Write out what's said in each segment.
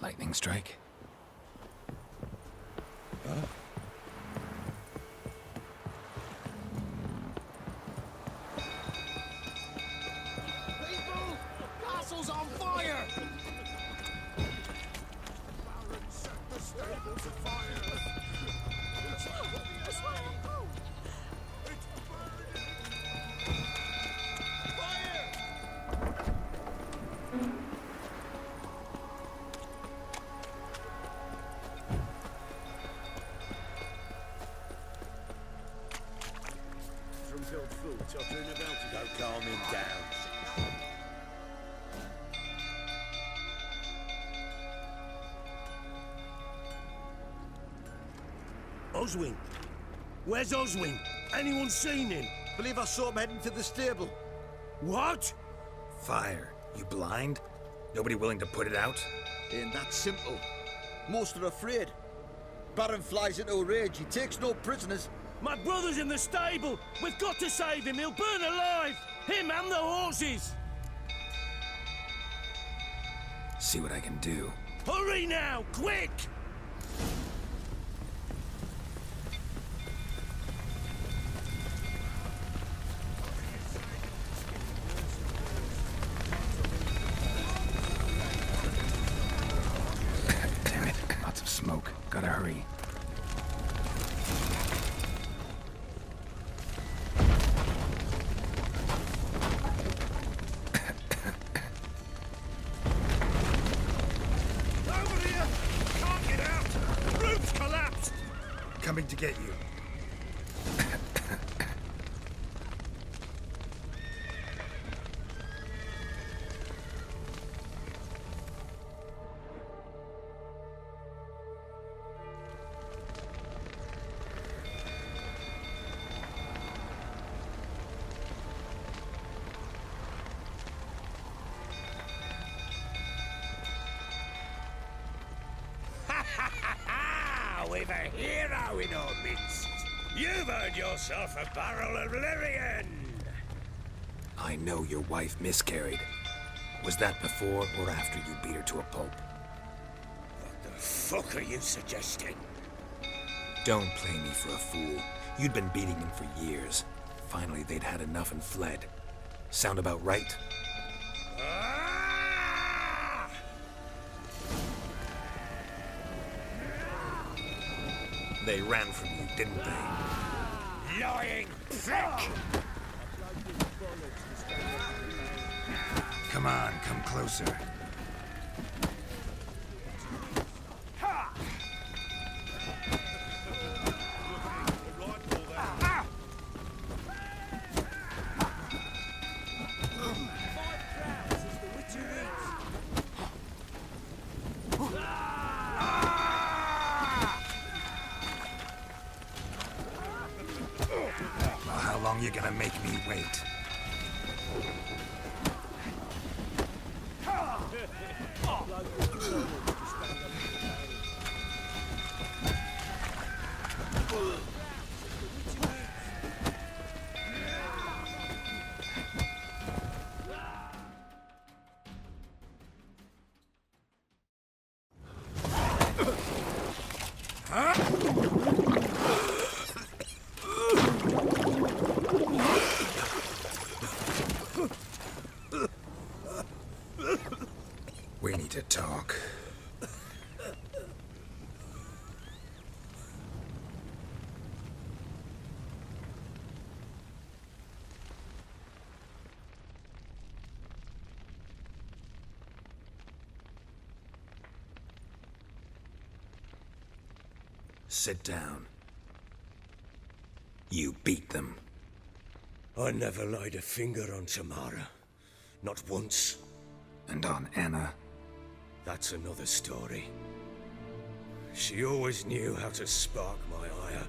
Lightning strike. Huh? People! The castle's on fire! Baron set the stables afire! That's why I'm home! It's burning! Fire! Drunk-old fool tottering about to go calm him down. Oswin? Where's Oswin? Anyone seen him? Believe I saw him heading to the stable. What? Fire. You blind? Nobody willing to put it out? Ain't that simple. Most are afraid. Baron flies into a rage. He takes no prisoners. My brother's in the stable! We've got to save him! He'll burn alive! Him and the horses! See what I can do. Hurry now! Quick! Damn it. Lots of smoke. Gotta hurry. Over here! Can't get out! Roof's collapsed! Coming to get you. We've a hero in our midst. You've earned yourself a barrel of Lyrian. I know your wife miscarried. Was that before or after you beat her to a pulp? What the fuck are you suggesting? Don't play me for a fool. You'd been beating them for years. Finally, they'd had enough and fled. Sound about right? Ah! They ran from you, didn't they? Lying prick! Come on, come closer. Well, how long you gonna make me wait? We need to talk. Sit down. You beat them. I never laid a finger on Tamara. Not once. And on Anna. That's another story. She always knew how to spark my ire.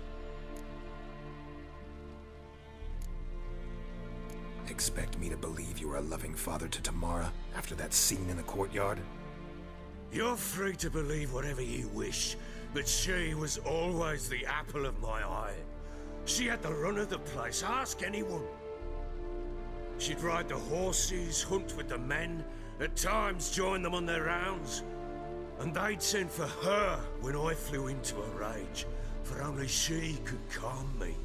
Expect me to believe you were a loving father to Tamara after that scene in the courtyard? You're free to believe whatever you wish, but she was always the apple of my eye. She had the run of the place, ask anyone. She'd ride the horses, hunt with the men, at times join them on their rounds. And they'd sent for her when I flew into a rage, for only she could calm me.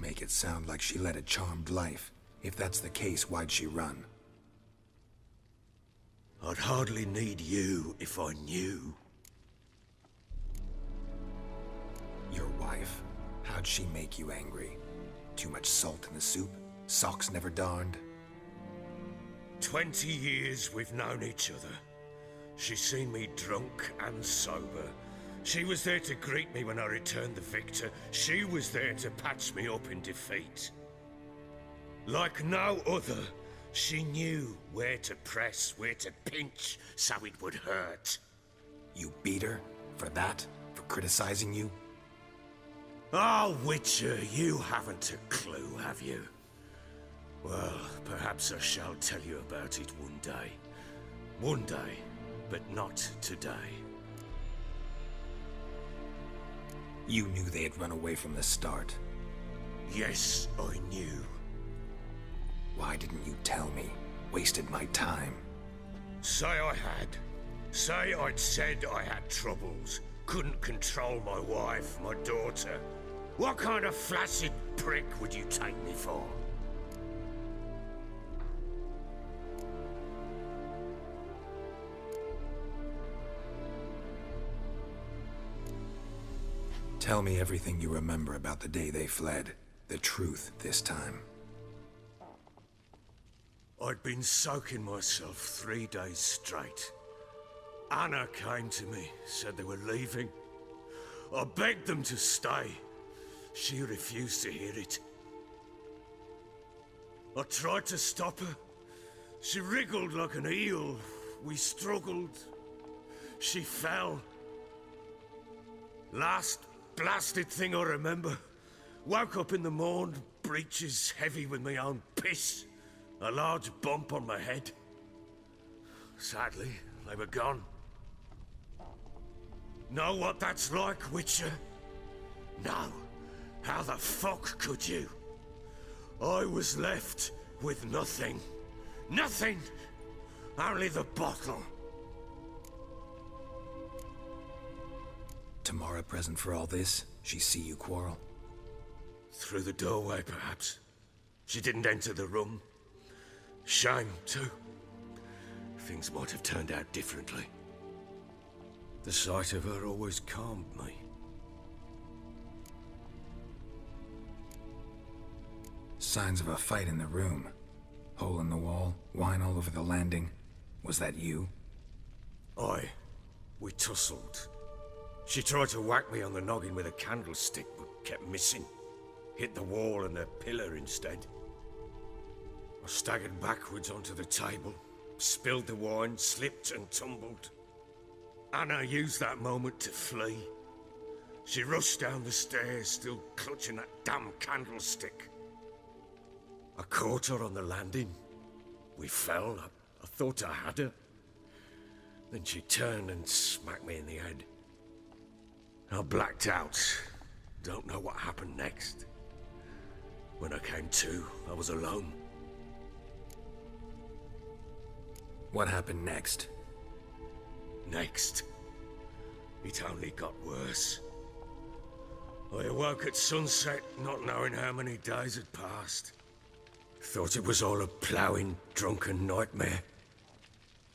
Make it sound like she led a charmed life. If that's the case, why'd she run? I'd hardly need you if I knew. Your wife? How'd she make you angry? Too much salt in the soup? Socks never darned? 20 years we've known each other. She's seen me drunk and sober. She was there to greet me when I returned the victor. She was there to patch me up in defeat. Like no other, she knew where to press, where to pinch, so it would hurt. You beat her? For that? For criticizing you? Oh, Witcher, you haven't a clue, have you? Well, perhaps I shall tell you about it one day. One day, but not today. You knew they had run away from the start. Yes, I knew. Why didn't you tell me? Wasted my time. Say I had. Say I'd said I had troubles. Couldn't control my wife, my daughter. What kind of flaccid prick would you take me for? Tell me everything you remember about the day they fled. The truth this time. I'd been soaking myself 3 days straight. Anna came to me, said they were leaving. I begged them to stay. She refused to hear it. I tried to stop her. She wriggled like an eel. We struggled. She fell. Last blasted thing I remember. Woke up in the morn, breeches heavy with my own piss. A large bump on my head. Sadly, they were gone. Know what that's like, Witcher? No. How the fuck could you? I was left with nothing. Nothing! Only the bottle. Tamara present for all this? She see you quarrel? Through the doorway, perhaps. She didn't enter the room. Shame, too. Things might have turned out differently. The sight of her always calmed me. Signs of a fight in the room. Hole in the wall, wine all over the landing. Was that you? Aye. We tussled. She tried to whack me on the noggin with a candlestick, but kept missing. Hit the wall and the pillar instead. I staggered backwards onto the table, spilled the wine, slipped and tumbled. Anna used that moment to flee. She rushed down the stairs, still clutching that damn candlestick. I caught her on the landing. We fell. I thought I had her. Then she turned and smacked me in the head. I blacked out. Don't know what happened next. When I came to, I was alone. What happened next? Next, it only got worse. I awoke at sunset, not knowing how many days had passed. Thought it was all a ploughing, drunken nightmare.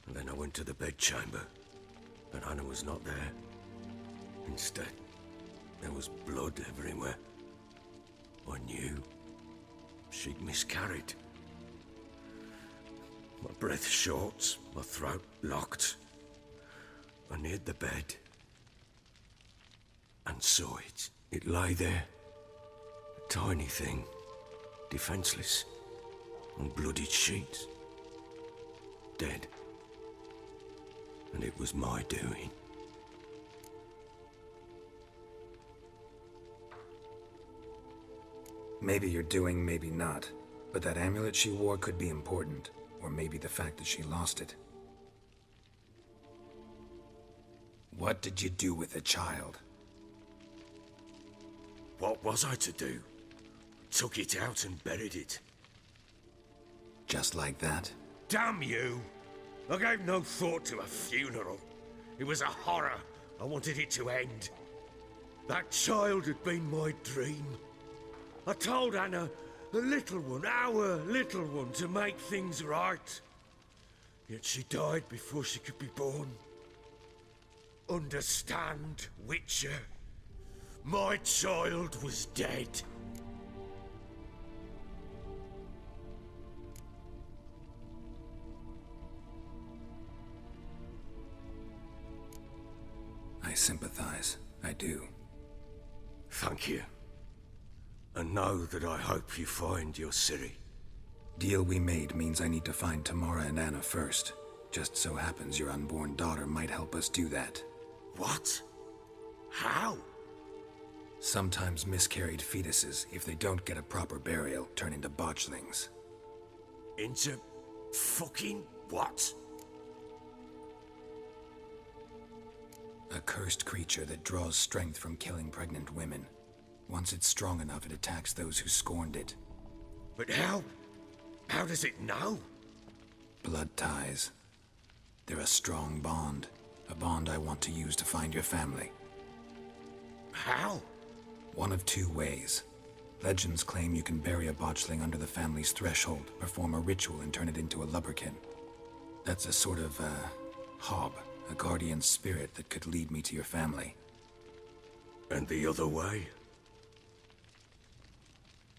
And then I went to the bedchamber, but Anna was not there. Instead, there was blood everywhere. I knew she'd miscarried. My breath short, my throat locked. I neared the bed and saw it. It lay there, a tiny thing, defenseless, on bloodied sheets, dead. And it was my doing. Maybe you're doing, maybe not. But that amulet she wore could be important. Or maybe the fact that she lost it. What did you do with the child? What was I to do? Took it out and buried it. Just like that? Damn you! I gave no thought to a funeral. It was a horror. I wanted it to end. That child had been my dream. I told Anna, the little one, our little one, to make things right. Yet she died before she could be born. Understand, Witcher? My child was dead. I sympathize. I do. Thank you. And know that I hope you find your Ciri. Deal we made means I need to find Tamara and Anna first. Just so happens your unborn daughter might help us do that. What? How? Sometimes miscarried fetuses, if they don't get a proper burial, turn into botchlings. Into fucking what? A cursed creature that draws strength from killing pregnant women. Once it's strong enough, it attacks those who scorned it. But how? How does it know? Blood ties. They're a strong bond. A bond I want to use to find your family. How? One of two ways. Legends claim you can bury a botchling under the family's threshold, perform a ritual, and turn it into a lubberkin. That's a sort of, hob, a guardian spirit that could lead me to your family. And the other way?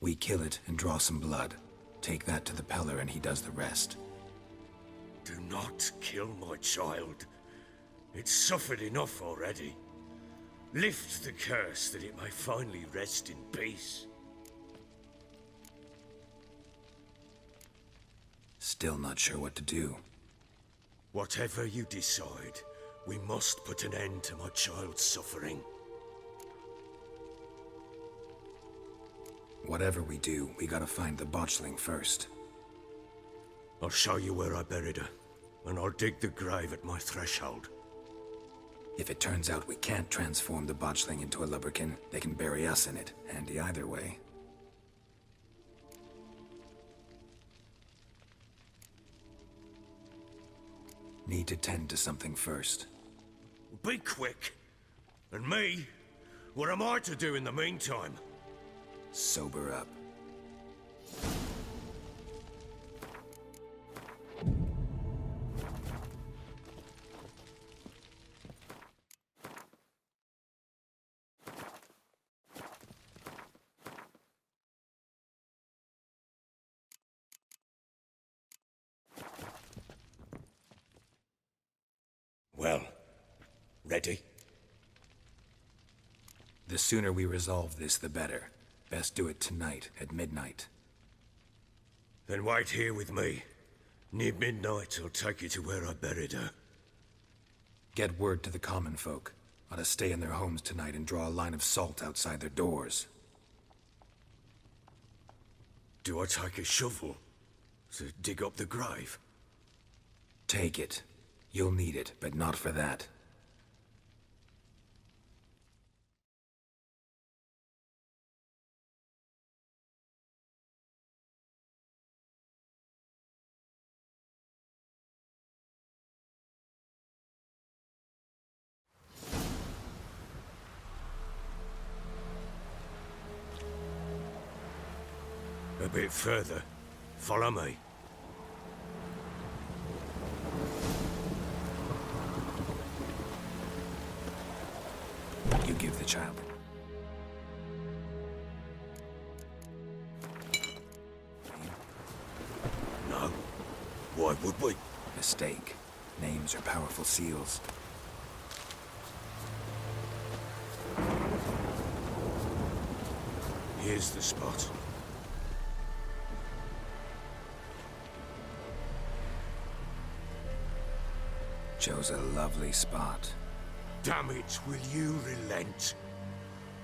We kill it and draw some blood. Take that to the Peller and he does the rest. Do not kill my child. It's suffered enough already. Lift the curse that it may finally rest in peace. Still not sure what to do. Whatever you decide, we must put an end to my child's suffering. Whatever we do, we gotta find the botchling first. I'll show you where I buried her, and I'll dig the grave at my threshold. If it turns out we can't transform the botchling into a lubberkin, they can bury us in it. Handy either way. Need to tend to something first. Be quick. And me? What am I to do in the meantime? Sober up. Well, ready? The sooner we resolve this, the better. Best do it tonight, at midnight. Then wait here with me. Near midnight, I'll take you to where I buried her. Get word to the common folk. Ought to stay in their homes tonight and draw a line of salt outside their doors. Do I take a shovel to dig up the grave? Take it. You'll need it, but not for that. A bit further. Follow me. You give the child. No. Why would we? Mistake. Names are powerful seals. Here's the spot. Chose a lovely spot. Damn it, will you relent?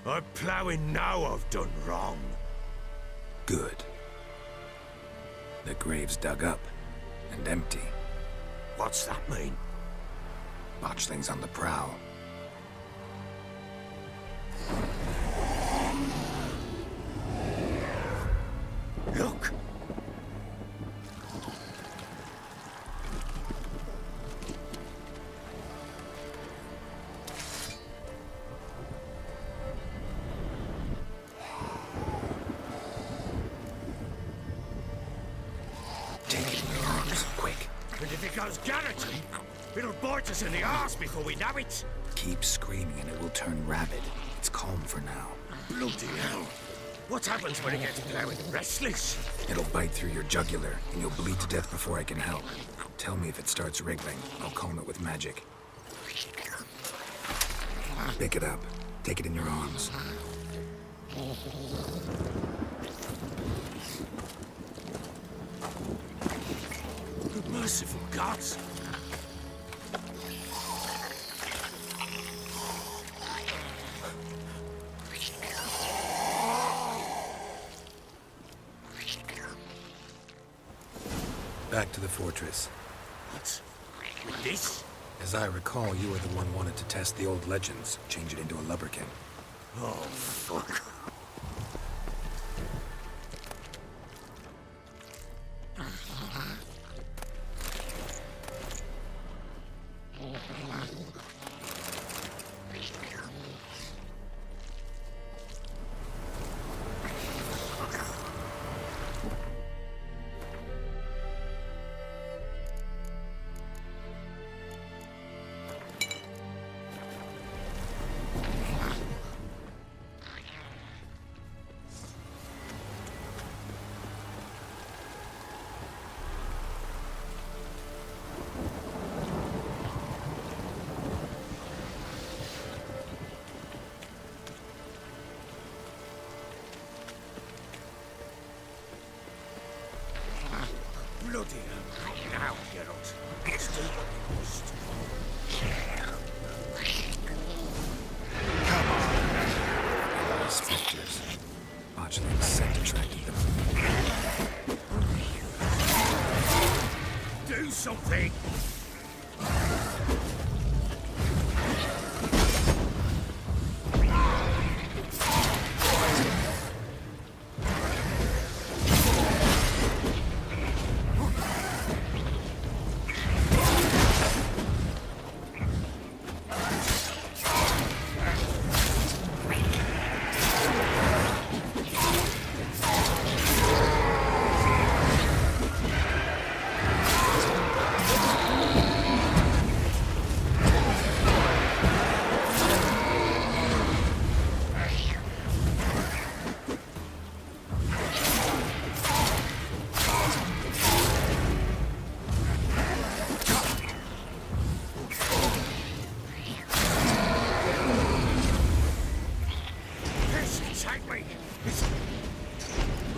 I'm ploughing now I've done wrong. Good. The grave's dug up and empty. What's that mean? Botchling's on the prowl. Look! legend. It'll bite us in the arse before we know it. Keep screaming and it will turn rabid. It's calm for now. Bloody hell. What happens when it gets plowing restless? It'll bite through your jugular, and you'll bleed to death before I can help. Tell me if it starts wriggling. I'll calm it with magic. Pick it up. Take it in your arms. Merciful gods. Back to the fortress. What? With this? As I recall, you were the one wanted to test the old legends, change it into a lubberkin. Oh, fuck. Bloody hell. Now, Geralt. Let's do what we must. Spectres. Botchling's scent attracted them. Do something!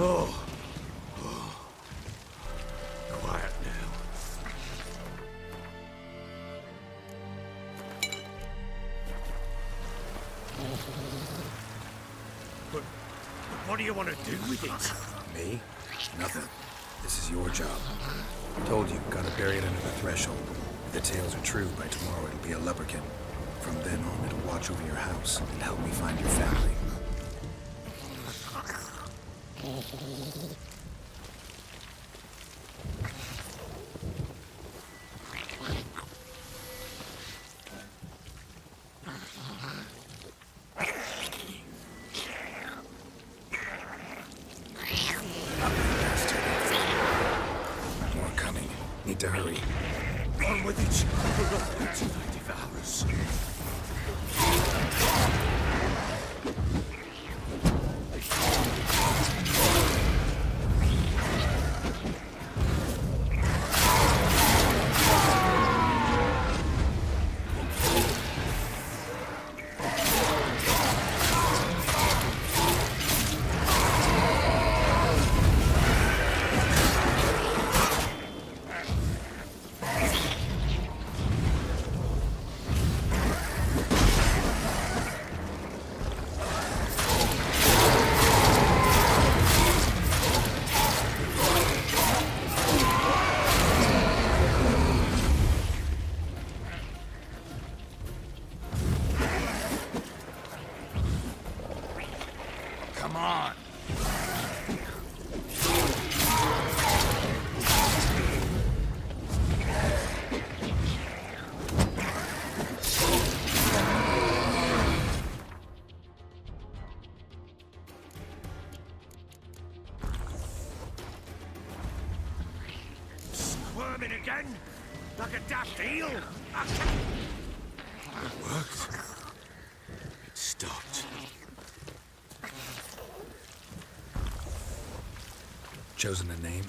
Oh. Quiet now. But what do you want to do with it? Me? Nothing. This is your job. Told you, gotta bury it under the threshold. If the tales are true, by tomorrow it'll be a lubberkin. From then on, it'll watch over your house and help me find your family. More coming. Need to hurry. On with it. We're not going to devour us. Come on. Squirming again? Like a daft steel. It worked. It stopped. Chosen a name?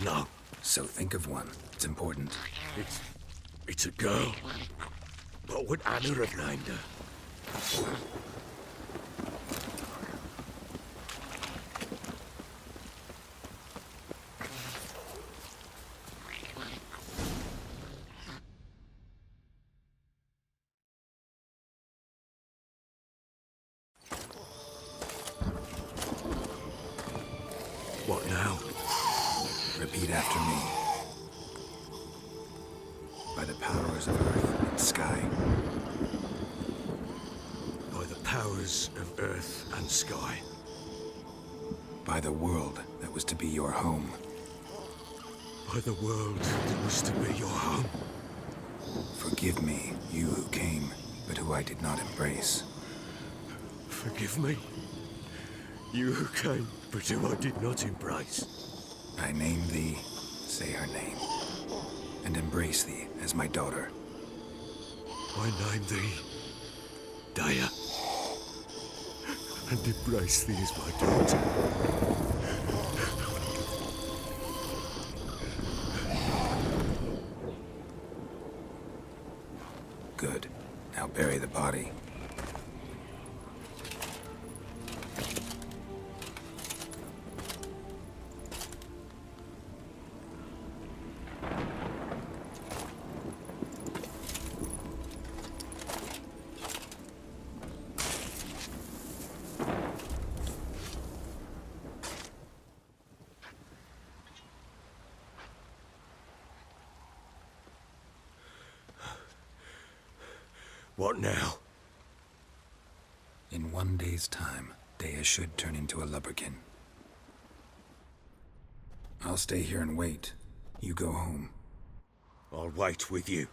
No, So think of one. It's important. it's a girl. What would Anna have named her? What now? Repeat after me. By the powers of earth and sky. By the powers of earth and sky. By the world that was to be your home. By the world that was to be your home. Forgive me, you who came, but who I did not embrace. Forgive me. You who came, but who I did not embrace. I name thee, say her name, and embrace thee as my daughter. I name thee Dea, and embrace thee as my daughter. Good. Now bury the body. What now? In 1 day's time, Dea should turn into a lubberkin. I'll stay here and wait. You go home. I'll wait with you.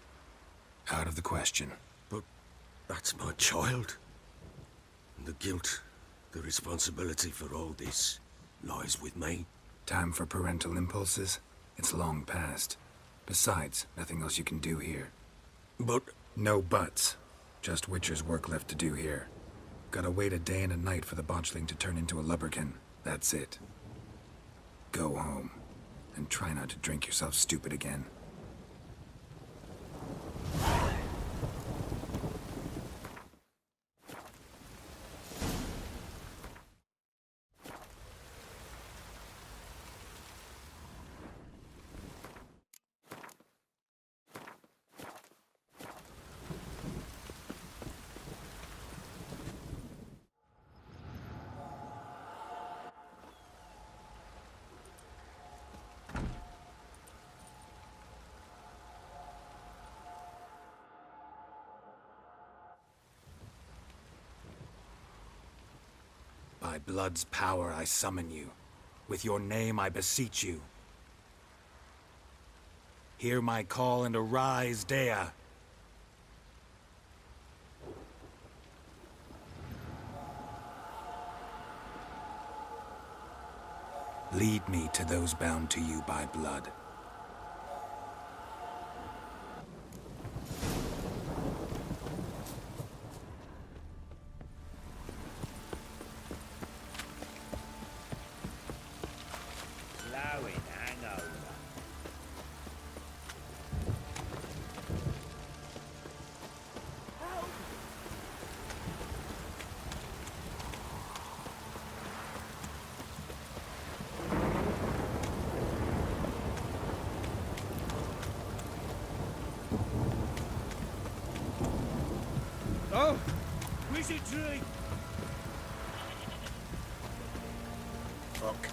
Out of the question. But that's my child. And the guilt, the responsibility for all this lies with me. Time for parental impulses? It's long past. Besides, nothing else you can do here. But No buts. Just Witcher's work left to do here. Gotta wait a day and a night for the botchling to turn into a lubberkin. That's it. Go home. And try not to drink yourself stupid again. By blood's power I summon you. With your name I beseech you. Hear my call and arise, Dea. Lead me to those bound to you by blood. Blowing hangover. oh, wizard tree. Fuck.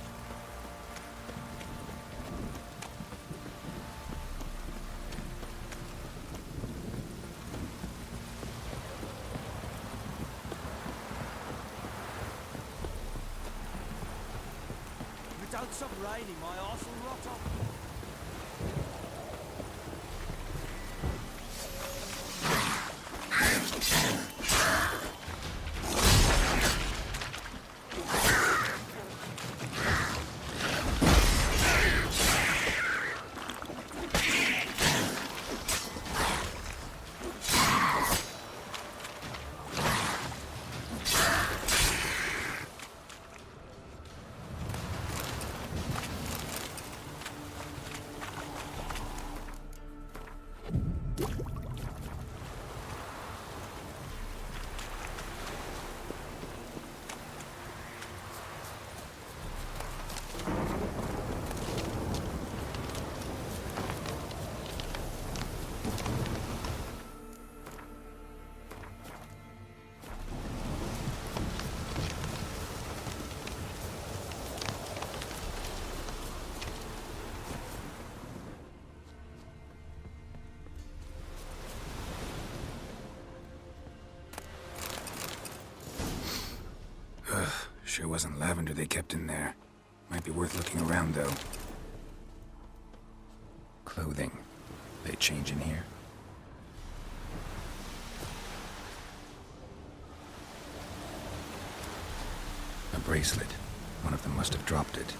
If it don't stop raining, my arse will rot off. Sure wasn't lavender they kept in there. Might be worth looking around, though. Clothing. They change in here? A bracelet. One of them must have dropped it.